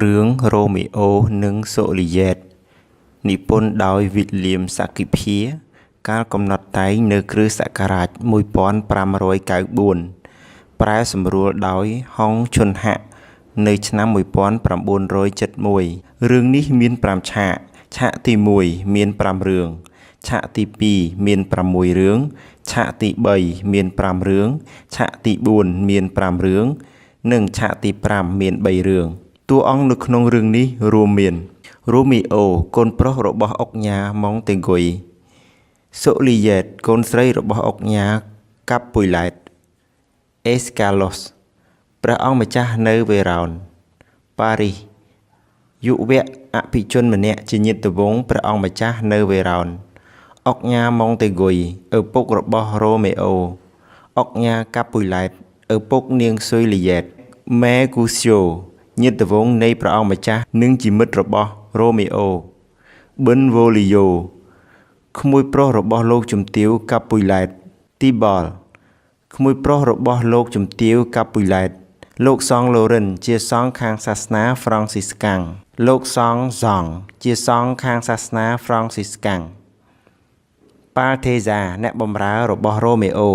រឿងរ៉ូមីអូនិងសូលីយ៉ែតនិពន្ធដោយវីលៀមសាគីភាកាលកំណត់តែងនៅគ្រិស្តសករាជ1594ប្រែសម្រួលដោយហុងឈុនហាក់នៅឆ្នាំ1971រឿងនេះមាន5ឆាកឆាកទី1មាន5រឿងឆាកទី2មាន6រឿងឆាកទី3មាន5រឿងឆាកទី4មាន5រឿងនិងឆាកទី5មាន3រឿងតួអង្គនៅក្នុងរឿងនេះរួមមានរ៉ូមីអូកូនប្រុសរបស់អុកញ៉ាម៉ុងតេហ្គុយសូលីយ៉ែតកូនស្រីរបស់អុកញ៉ាកាប់ពុយឡែតអេស្កាឡូសព្រះអង្គម្ចាស់នៅវេរ៉ោនប៉ារីសយុវអភិជនម្នាក់ជាញាតិវង្សព្រះអង្គម្ចាស់នៅវេរ៉ោនអុកញ៉ាម៉ុងតេហ្គុយឪពុករបស់រ៉ូមេអូអុកញ៉ាកាប់ពុយឡែតឪពុកនាងស៊ុយលីយ៉ែតម៉ែគូស្យូញាតិវង្សនៃព្រះអង្គម្ចាស់និងជាមិត្តរបស់រ៉ូមីអូប៊ិនវូលីយ៉ូក្មួយប្រុសរបស់លោកជំទាវកាប់ពុយឡែតទីបលក្មួយប្រុសរបស់លោកជំទាវកាប់ពុយឡែតលោកសង់ឡូរិនជាសង្ឃខាងសាសនាហ្វ្រង់ស៊ីស្កាំងលោកសង់សង់ជាសង្ឃខាងសាសនាហ្វ្រង់ស៊ីស្កាំងប៉ាល់ថេសាអ្នកបម្រើរបស់រ៉ូមេអូ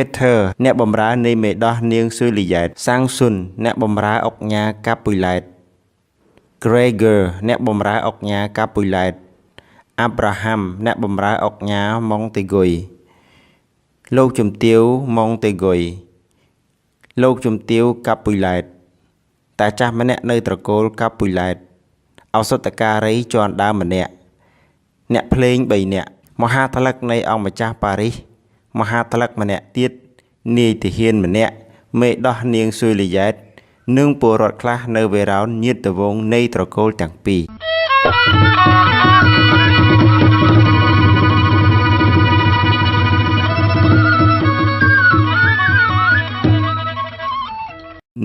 Peter អ្នកបម្រើនៃមេដោះនាងស៊ុយលីយ៉ែតសាំងស៊ុនអ្នកបម្រើអុកញ៉ាកាប់ពុយឡែត Gregor អ្នកបម្រើអុកញ៉ាកាប់ពុយឡែត Abraham អ្នកបម្រើអុកញ៉ាម៉ុងតេហ្គុយលោកជំទាវម៉ុងតេហ្គុយលោកជំទាវកាប់ពុយឡែតតាចាស់ម្នាក់នៅត្រកូលកាប់ពុយឡែតឱសថការីជាន់ដើមម្នាក់អ្នកភ្លេង3នាក់មហាថ្លឹកនៃអង្គម្ចាស់ប៉ារីសមហាថ្លឹកម្នាក់ទៀតនាយទាហានម្នាក់មេដោះនាងស៊ុយលីយ៉ែតនិងពលរដ្ឋខ្លះនៅវេរ៉ោនញាតិវង្សនៃត្រកូលទាំងពីរ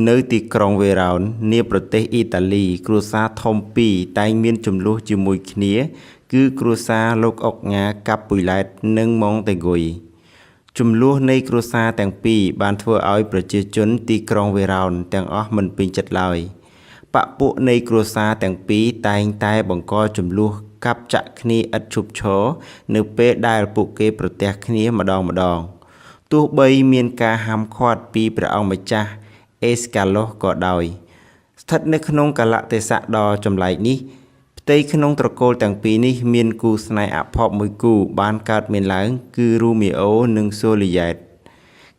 នៅទីក្រុងវេរ៉ោននាប្រទេសអ៊ីតាលីគ្រួសារធំពីរតែងមានជម្លោះជាមួយគ្នាគឺគ្រួសារលោកអុកញ៉ាកាប់ពុយឡែតនិងម៉ុងតេហ្គុយជម្លោះនៃគ្រួសារទាំងពីរបានធ្វើឲ្យប្រជាជនទីក្រុងវេរ៉ោនទាំងអស់មិនពេញចិត្តឡើយបព្វពួកនៃគ្រួសារទាំងពីរតែងតែបង្កជម្លោះកាប់ចាក់គ្នាឥតឈប់ឈរនៅពេលដែលពួកគេប្រទះគ្នាម្ដងទោះបីមានការហាមឃាត់ពីព្រះអង្គម្ចាស់អេស្កាឡូសក៏ដោយស្ថិតនៅក្នុងកាលៈទេសៈដ៏ចម្លែកនេះផ្ទៃក្នុងត្រកូលទាំងពីរនេះមានគូស្នេហ៍អភ័ព្វមួយគូបានកើតមានឡើងគឺរ៉ូមីអូនិងសូលីយ៉ែត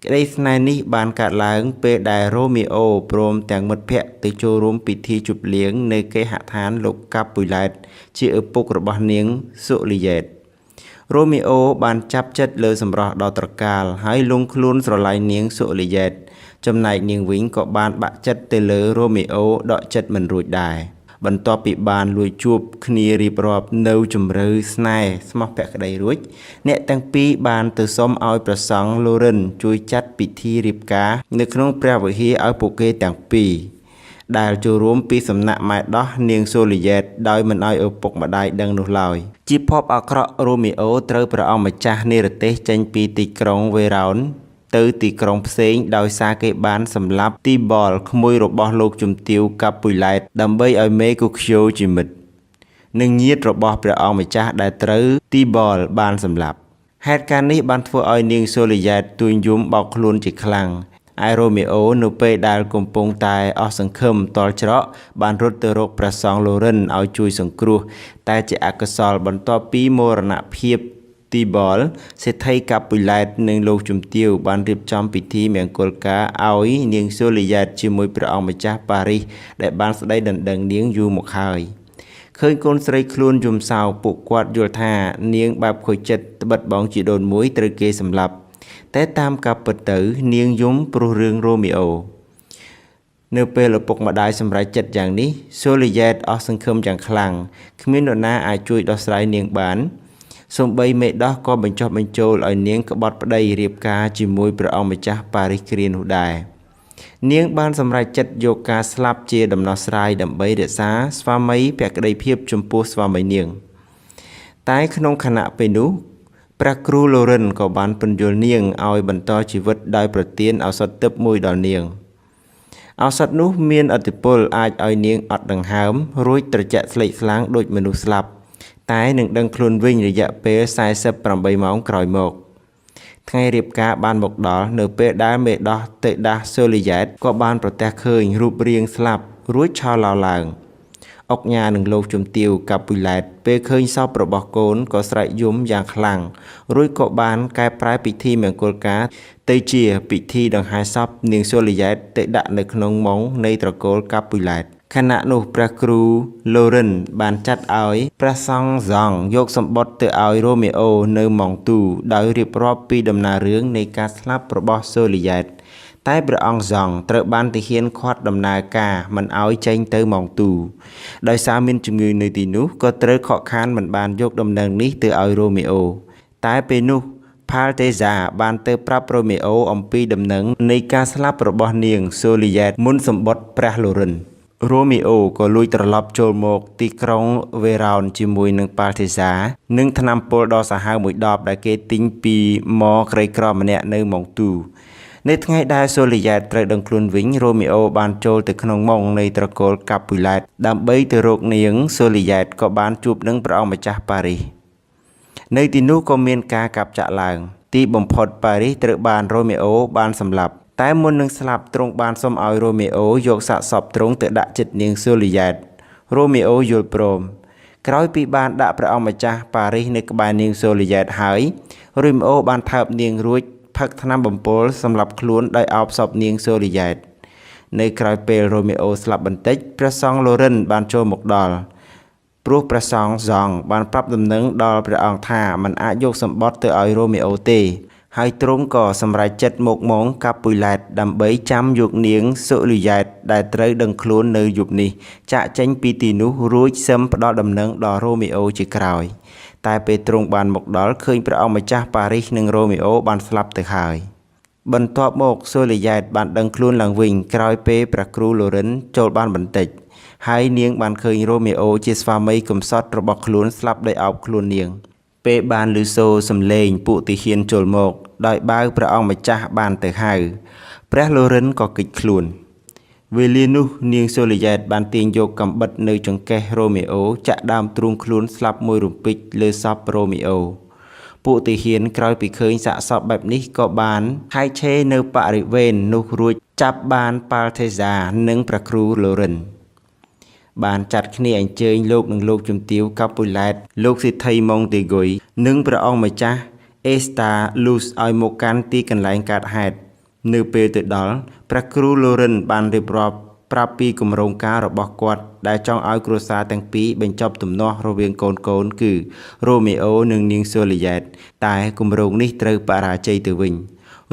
ក្តីស្នេហ៍នេះបានកើតឡើងពេលដែលរ៉ូមីអូព្រមទាំងមិត្តភ័ក្តិទៅចូលរួមពិធីជប់លៀងនៅគេហដ្ឋានលោកកាប់ពុយឡែតជាឪពុករបស់នាងសូលីយ៉ែតរ៉ូមីអូបានចាប់ចិត្តលើសម្រស់ដ៏ត្រកាលហើយលង់ខ្លួនស្រឡាញ់នាងសូលីយ៉ែតចំណែកនាងវិញក៏បានបាក់ចិត្តទៅលើរ៉ូមីអូដកចិត្តមិនរួចដែរបន្ទាប់ពីបានលួចជួបគ្នារៀបរាប់នៅជម្រៅស្នេហ៍ស្មោះភក្តីរួចអ្នកទាំងពីរបានទៅសុំឲ្យព្រះសង្ឃឡូរិនជួយចាត់ពិធីរៀបការនៅក្នុងព្រះវិហារឲ្យពួកគេទាំងពីរដែលចូលរួមពីសំណាក់ម៉ែដោះនាងសូលីយ៉ែតដោយមិនឲ្យឪពុកម្ដាយដឹងនោះឡើយជាភ័ព្វអាក្រក់រ៉ូមីអូត្រូវព្រះអង្គម្ចាស់និរទេសចេញពីទីក្រុងវេរ៉ោនទៅទីក្រុងផ្សេងដោយសារគេបានសម្លាប់ទីបលក្មួយរបស់លោកជំទាវកាប់ពុយឡែតដើម្បីឲ្យមេគូខ្យូជាមិត្តនិងញាតិរបស់ព្រះអង្គម្ចាស់ដែលត្រូវទីបលបានសម្លាប់ហេតុការណ៍នេះបានធ្វើឲ្យនាងសូលីយ៉ែតទួញយំបោកខ្លួនជាខ្លាំងឯរ៉ូមីអូនៅពេលដែលកំពុងតែអស់សង្ឃឹមតល់ច្រកបានរត់ទៅរកព្រះសង្ឃឡូរិនឲ្យជួយសង្គ្រោះតែជាអកុសលបន្ទាប់ពីមរណភាពទីបលសេដ្ឋីកាប់ពុយឡែតនិងលោកជំទាវបានរៀបចំពិធីមង្គលការឲ្យនាងសូលីយ៉ែតជាមួយព្រះអង្គម្ចាស់ប៉ារីសដែលបានស្ដីដណ្ដឹងនាងយូរមកហើយឃើញកូនស្រីខ្លួនយំសោកពួកគាត់យល់ថានាងបែបខូចចិត្តត្បិតបងជីដូនមួយត្រូវគេសម្លាប់តែតាមការពិតទៅនាងយំព្រោះរឿងរ៉ូមីអូនៅពេលឪពុកម្ដាយសម្រេចចិត្តយ៉ាងនេះសូលីយ៉ែតអស់សង្ឃឹមយ៉ាងខ្លាំងគ្មាននរណាអាចជួយដោះស្រាយនាងបានសូម្បីមេដោះក៏បញ្ចុះបញ្ចូលឲ្យនាងក្បត់ប្តីរៀបការជាមួយព្រះអង្គម្ចាស់ប៉ារីសគ្រានោះដែរនាងបានសម្រេចចិត្តយកការស្លាប់ជាដំណោះស្រាយដើម្បីរក្សាស្វាមីភក្តីភាពចំពោះស្វាមីនាងតែក្នុងខណៈពេលនោះព្រះគ្រូឡូរិនក៏បានពន្យល់នាងឲ្យបន្តជីវិតដោយប្រទានឱសថទិព្វមួយដល់នាង ឱសថនោះមានឥទ្ធិពលអាចឲ្យនាងអត់ដង្ហើមរួចត្រជាក់ស្លេកស្លាំងដូចមនុស្សស្លាប់តែនឹងដឹងខ្លួនវិញរយៈពេល48ម៉ោងក្រោយមកថ្ងៃរៀបការបានមកដល់នៅពេលដែលមេដោះតេដាសសូលីយ៉ែតក៏បានប្រទះឃើញរូបរាងស្លាប់រួចឆោឡោឡើងអុកញ៉ានិងលោកជំទាវកាពូឡែតពេលឃើញសពរបស់កូនក៏ស្រែកយំយ៉ាងខ្លាំងរួចក៏បានកែប្រែពិធីមង្គលការទៅជាពិធីដង្ហែសពនាងសូលីយ៉ែតទៅដាក់នៅក្នុងម៉ុងនៃត្រកូលកាពូឡែតខណៈនោះព្រះគ្រូឡូរិនបានចាត់ឲ្យព្រះសង្ឃសង់យកសម្បត្តិទៅឲ្យរ៉ូមេអូនៅម៉ុងទូដោយរៀបរាប់ពីដំណើររឿងនៃការស្លាប់របស់សូលីយ៉ែតតែព្រះអង្គសង្ឃត្រូវបានទាហានឃាត់ដំណើរការមិនឲ្យចេញទៅម៉ោងទូដោយសារមានជំងឺនៅទីនោះក៏ត្រូវខកខានមិនបានយកដំណឹងនេះទៅឲ្យរ៉ូមេអូតែពេលនោះផាល់តេហ្សាបានទៅប្រាប់រ៉ូមេអូអំពីដំណឹងនៃការស្លាប់របស់នាងសូលីយ៉ែតមុនសម្បត្តិព្រះឡូរិនរ៉ូមេអូក៏លួចត្រឡប់ចូលមកទីក្រុងវេរ៉ោនជាមួយនឹងប៉ាល់តេហ្សានិងថ្នាំពុលដ៏សាហាវមួយដបដែលគេទិញពីម៉ក្រីក្រម្នាក់នៅម៉ុងទូនៅថ្ងៃដែលសូលីយ៉ែតត្រូវដឹងខ្លួនវិញរ៉ូមេអូបានចូលទៅក្នុងម៉ុងនៃត្រកូលកាពូឡែតដើម្បីទៅរកនាងសូលីយ៉ែតក៏បានជួបនឹងព្រះអង្គម្ចាស់ប៉ារីសនៅទីនោះក៏មានការកាប់ចាក់ឡើងទីបំផុតប៉ារីសត្រូវបានរ៉ូមេអូបានសម្លាប់តែមុននឹងស្លាប់ទ្រង់បានសុំឲ្យរ៉ូមេអូយកសាកសពទ្រង់ទៅដាក់ចិត្តនាងសូលីយ៉ែតរ៉ូមេអូយល់ព្រមក្រោយពីបានដាក់ព្រះអង្គម្ចាស់ប៉ារីសនៅក្បែរនាងសូលីយ៉ែតហើយរ៉ូមេអូបានថើបនាងរួចផឹកថ្នាំបំពុលសម្រាប់ខ្លួនដោយអោបសពនាងសូលីយ៉ែតនៅក្រោយពេលរ៉ូមេអូស្លាប់បន្តិចព្រះសង្ឃឡូរិនបានចូលមកដល់ព្រោះព្រះសង្ឃបានប្រាប់ដំណឹងដល់ព្រះអង្គថាមិនអាចយកសម្បត្តិទៅឲ្យរ៉ូមេអូទេហើយទ្រង់ក៏សម្រេចចិត្តមកម៉ោងកាពូឡែតដើម្បីចាំយកនាងសូលីយ៉ែតដែលត្រូវដឹងខ្លួននៅយប់នេះចាក់ចេញពីទីនោះរួចសឹមផ្ដល់ដំណឹងដល់រ៉ូមេអូជាក្រោយតែពេលទ្រង់បានមកដល់ឃើញព្រះអង្គម្ចាស់ប៉ារីសនិងរ៉ូមេអូបានស្លាប់ទៅហើយបន្ទាប់មកសូលីយ៉ែតបានដឹងខ្លួនឡើងវិញក្រោយពេលព្រះគ្រូឡូរិនចូលបានបន្តិចហើយនាងបានឃើញរ៉ូមេអូជាស្វាមីកំសត់របស់ខ្លួនស្លាប់ដោយអោបខ្លួននាងពេលបានឮសូរសំឡេងពួកទាហានចូលមកដោយបាវព្រះអង្គម្ចាស់បានទៅហៅព្រះឡូរិនក៏គេចខ្លួនវេលានោះនាងសូលីយ៉ែតបានទាញយកកាំបិតនៅចង្កេះរ៉ូមេអូចាក់ដើមទ្រូងខ្លួនស្លាប់មួយរំពេចលើសពរ៉ូមេអូពួកទាហានក្រោយពីឃើញសាកសពបែបនេះក៏បានខែកឆេរនៅបរិវេណនោះរួចចាប់បានប៉ាល់តេហ្សានិងព្រះគ្រូឡូរិនបានចាត់គ្នាអញ្ជើញលោកនិងលោកជំទាវកាពូឡែតលោកសេដ្ឋីម៉ុងតេហ្គុយនិងព្រះអង្គម្ចាស់អេស្តាលូសឲ្យមកកាន់ទីកន្លែងកើតហេតុនៅពេលទៅដល់ព្រះគ្រូឡូរិនបានរៀបរាប់ប្រាប់ពីគម្រោងការរបស់គាត់ដែលចង់ឲ្យគ្រួសារទាំងពីរបញ្ចប់ទំនាស់រវាងកូនគឺរ៉ូមេអូនិងនាងសូលីយ៉ែតតែគម្រោងនេះត្រូវបរាជ័យទៅវិញ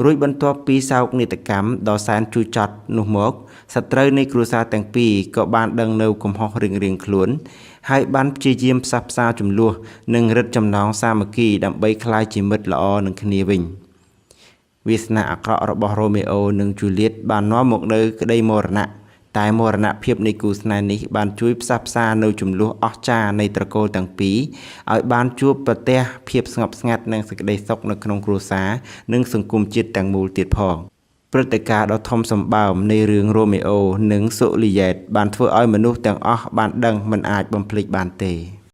រួចបន្ទាប់ពីសោកនាដកម្មដ៏សែនជូរចត់នោះមកសត្រូវនៃគ្រួសារទាំងពីរក៏បានដឹងនៅកំហុសរៀងៗខ្លួនហើយបានព្យាយាមផ្សះផ្សាចំនួននិងរឹតចំណងសាមគ្គីដើម្បីក្លាយជាមិត្តល្អនឹងគ្នាវិញវាសនាអាក្រក់របស់រ៉ូមេអូនិងជូលៀតបាននាំមកនៅក្តីមរណៈតែមរណភាពនៃគូស្នេហ៍នេះបានជួយផ្សះផ្សានៅចំនួនអស្ចារ្យនៃត្រកូលទាំងពីរឲ្យបានជួបប្រទះភាពស្ងប់ស្ងាត់និងសេចក្តីសុខនៅក្នុងគ្រួសារនិងសង្គមជាតិទាំងមូលទៀតផងព្រឹត្តិការណ៍ដ៏ធំសម្បើមនៃរឿងរ៉ូមេអូនិងសូលីយ៉ែតបានធ្វើឲ្យមនុស្សទាំងអស់បានដឹងមិនអាចបំភ្លេចបានទេ